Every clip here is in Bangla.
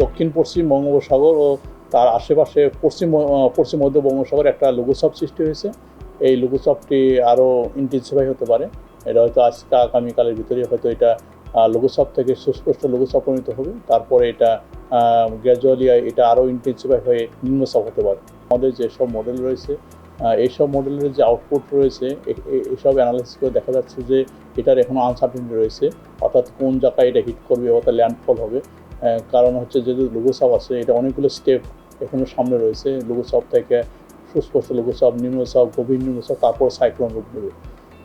দক্ষিণ পশ্চিম বঙ্গোপসাগর ও তার আশেপাশে পশ্চিম মধ্য বঙ্গোপসাগরে একটা লঘুচাপ সৃষ্টি হয়েছে। এই লঘুচাপটি আরও ইন্টেন্সিফাই হতে পারে। এটা হয়তো আজকে আগামীকালের ভিতরে হয়তো এটা লঘুচাপ থেকে সুস্পষ্ট লঘুচাপ পরিণত হবে। তারপরে এটা গ্র্যাজুয়ালি এটা আরও ইন্টেন্সিফাই হয়ে নিম্নচাপ হতে পারে। আমাদের যেসব মডেল রয়েছে, এইসব মডেলের যে আউটপুট রয়েছে, এইসব অ্যানালাইসিস করে দেখা যাচ্ছে যে এটার এখনও আনসার্টেনিটি রয়েছে, অর্থাৎ কোন জায়গায় এটা হিট করবে, অর্থাৎ ল্যান্ডফল হবে। কারণ হচ্ছে যেহেতু লঘুচাপ আছে, এটা অনেকগুলো স্টেপ এখনও সামনে রয়েছে। লঘুচাপ থেকে সুস্পষ্ট লঘুচাপ, নিম্নচাপ, গভীর নিম্নচাপ, তারপর সাইক্লোন রূপ নেবে।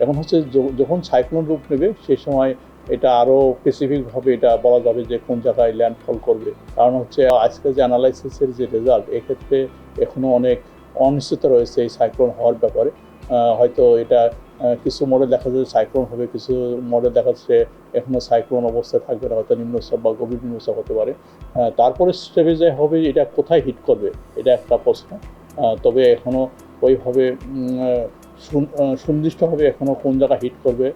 এখন হচ্ছে যখন সাইক্লোন রূপ নেবে সেই সময় এটা আরও স্পেসিফিকভাবে এটা বলা যাবে যে কোন জায়গায় ল্যান্ডফল করবে। কারণ হচ্ছে আজকে যে অ্যানালাইসিসের যে রেজাল্ট, এক্ষেত্রে এখনও অনেক অনিশ্চয়তা রয়েছে এই সাইক্লোন হওয়ার ব্যাপারে। হয়তো এটা কিছু মডেল দেখা যাচ্ছে সাইক্লোন হবে, কিছু মডেল দেখা যাচ্ছে এখনও সাইক্লোন অবস্থায় থাকবে না, হয়তো নিম্নচাপ বা গভীর নিম্নচাপ হতে পারে। তারপরে স্টেপে যে হবে এটা কোথায় হিট করবে, এটা একটা প্রশ্ন। তবে এখনও ওইভাবে সুনির্দিষ্টভাবে এখনও কোন জায়গায় হিট করবে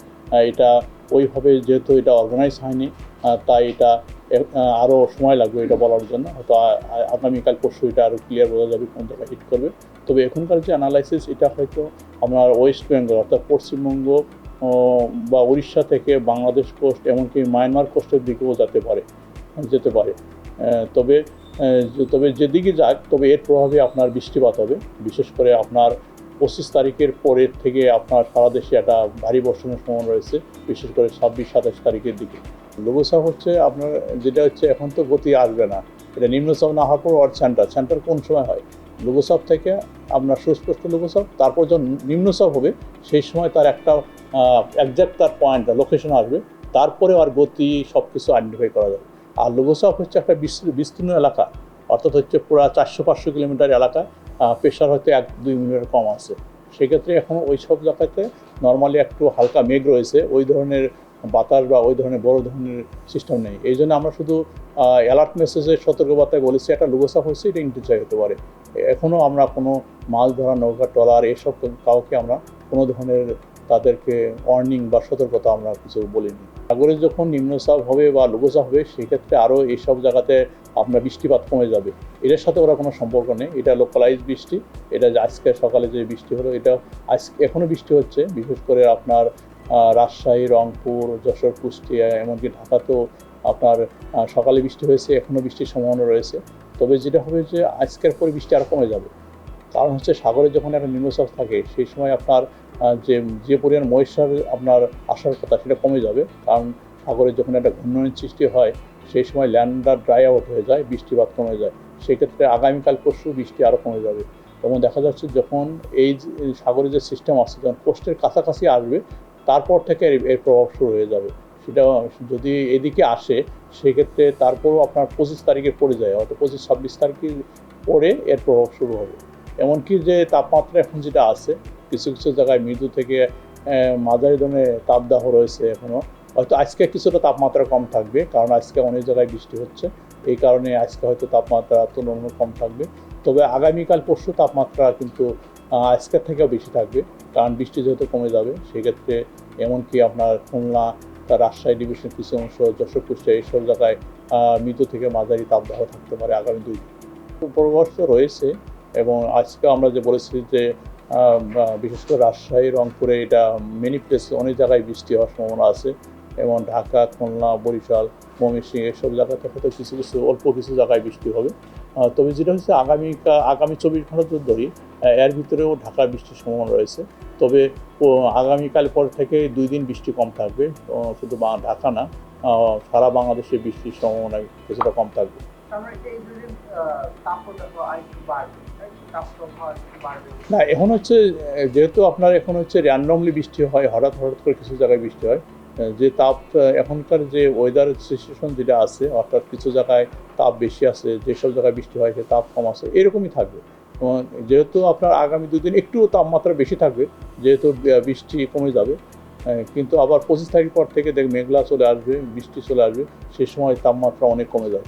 এটা ওইভাবে যেহেতু এটা অর্গানাইজ হয়নি, তাই এটা আরও সময় লাগবে এটা বলার জন্য। হয়তো আগামীকাল পরশু এটা আরও ক্লিয়ার বোঝা যাবে কোন জায়গায় হিট করবে। তবে এখনকার যে অ্যানালাইসিস, এটা হয়তো আপনার ওয়েস্ট বেঙ্গল অর্থাৎ পশ্চিমবঙ্গ বা উড়িষ্যা থেকে বাংলাদেশ কোস্ট, এমনকি মায়ানমার কোস্টের দিকেও যেতে পারে। তবে যেদিকে যাক, তবে এর প্রভাবে আপনার বৃষ্টিপাত হবে। বিশেষ করে আপনার 25 তারিখের পরের থেকে আপনার সারা দেশে একটা ভারী বর্ষণের সম্ভাবনা রয়েছে, বিশেষ করে 26-27 তারিখের দিকে। লঘুচাপ হচ্ছে আপনার যেটা হচ্ছে এখন তো গতি আসবে না, এটা নিম্নচাপ না হওয়ার পর আর সেন্টার কোন সময় হয়? লঘুচাপ থেকে আপনার সুস্পষ্ট লঘুচাপ, তারপর যখন নিম্নচাপ হবে সেই সময় তার একটা একজ্যাক্ট তার পয়েন্ট লোকেশন আসবে, তারপরে আর গতি সব কিছু আইডেন্টিফাই করা যাবে। আর লঘুচাপ হচ্ছে একটা বিস্তীর্ণ এলাকা, অর্থাৎ হচ্ছে পুরো 400-500 কিলোমিটার এলাকায় প্রেশার হয়তো 1-2 মিলিমিটার কম আছে। সেক্ষেত্রে এখনও ওই সব জায়গাতে নর্মালি একটু হালকা মেঘ রয়েছে, ওই ধরনের বাতাস বা ওই ধরনের বড় ধরনের সিস্টেম নেই। এই জন্য আমরা শুধু অ্যালার্ট মেসেজের সতর্কবার্তায় বলেছি একটা লঘুচাপ হচ্ছে, এটা ইন্টেন্সিফাই হতে পারে। এখনও আমরা কোনো মাছ ধরা নৌকা, ট্রলার এসব কাউকে আমরা কোনো ধরনের তাদেরকে ওয়ার্নিং বা সতর্কতা আমরা কিছু বলিনি। সাগরে যখন নিম্নচাপ হবে বা লঘুচাপ হবে, সেক্ষেত্রে আরও এইসব জায়গাতে আপনার বৃষ্টিপাত কমে যাবে। এটার সাথে ওরা কোনো সম্পর্ক নেই, এটা লোকালাইজ বৃষ্টি। এটা আজকে সকালে যে বৃষ্টি হলো, এটা এখনও বৃষ্টি হচ্ছে, বিশেষ করে আপনার রাজশাহী, রংপুর, যশোর, কুষ্টিয়া, এমনকি ঢাকাতেও আপনার সকালে বৃষ্টি হয়েছে, এখনও বৃষ্টির সম্ভাবনা রয়েছে। তবে যেটা হবে যে আজকের পরে বৃষ্টি আরও কমে যাবে। কারণ হচ্ছে সাগরে যখন একটা নিম্নচাপ থাকে সেই সময় আপনার যে পরিমাণ ময়েশ্চার আপনার আসার কথা সেটা কমে যাবে। কারণ সাগরে যখন একটা ঘূর্ণয়ন সৃষ্টি হয় সেই সময় ল্যান্ডটা ড্রাই আউট হয়ে যায়, বৃষ্টিপাত কমে যায়। সেক্ষেত্রে আগামীকাল পরশু বৃষ্টি আরও কমে যাবে। এবং দেখা যাচ্ছে যখন এই সাগরে যে সিস্টেম আসছে, যখন কোস্টের কাছাকাছি আসবে, তারপর থেকে এর প্রভাব শুরু হয়ে যাবে। সেটা যদি এদিকে আসে সেক্ষেত্রে তারপরও আপনার 25 তারিখের পরে যায়, হয়তো 25-26 তারিখের পরে এর প্রভাব শুরু হবে। এমনকি যে তাপমাত্রা এখন যেটা আছে, কিছু কিছু জায়গায় মৃদু থেকে মাঝারি ধরনের তাপদাহ রয়েছে এখনও। হয়তো আজকে কিছুটা তাপমাত্রা কম থাকবে, কারণ আজকে অনেক জায়গায় বৃষ্টি হচ্ছে, এই কারণে আজকে হয়তো তাপমাত্রা তুলনামূলক কম থাকবে। তবে আগামীকাল পরশু তাপমাত্রা কিন্তু আজকের থেকেও বেশি থাকবে, কারণ বৃষ্টি যেহেতু কমে যাবে। সেক্ষেত্রে এমনকি আপনার খুলনা, রাজশাহী ডিভিশন কিছু অংশ, যশোর, কুষ্টিয়া এইসব জায়গায় মৃদু থেকে মাঝারি তাপদাহ থাকতে পারে আগামী 2 দিন। পূর্বাভাস রয়েছে। এবং আজকে আমরা যে বলেছি যে বিশেষ করে রাজশাহী, রংপুরে এটা মেনি প্লেসে অনেক জায়গায় বৃষ্টি হওয়ার সম্ভাবনা আছে। এবং ঢাকা, খুলনা, বরিশাল, ময়মনসিংহ এসব জায়গাতে হয়তো অল্প কিছু জায়গায় বৃষ্টি হবে। তবে যেটা হচ্ছে আগামী 24 ঘন্টা ধরেই এর ভিতরেও ঢাকার বৃষ্টির সম্ভাবনা রয়েছে। তবে আগামীকাল পর থেকে 2 দিন বৃষ্টি কম থাকবে, শুধু ঢাকা না, সারা বাংলাদেশে বৃষ্টির সম্ভাবনা কিছুটা কম থাকবে। না, এখন হচ্ছে যেহেতু আপনার এখন হচ্ছে র্যান্ডমলি বৃষ্টি হয়, হঠাৎ করে কিছু জায়গায় বৃষ্টি হয়। যে তাপ এখনকার যে ওয়েদার সিচুয়েশন যেটা আছে, অর্থাৎ কিছু জায়গায় তাপ বেশি আছে, যেসব জায়গায় বৃষ্টি হয় সে তাপ কম আছে, এরকমই থাকবে। যেহেতু আপনার আগামী 2 দিন একটু তাপমাত্রা বেশি থাকবে, যেহেতু বৃষ্টি কমে যাবে। কিন্তু আবার 25 তারিখ পর থেকে মেঘলা চলে আসবে, বৃষ্টি চলে আসবে, সেই সময় তাপমাত্রা অনেক কমে যাবে।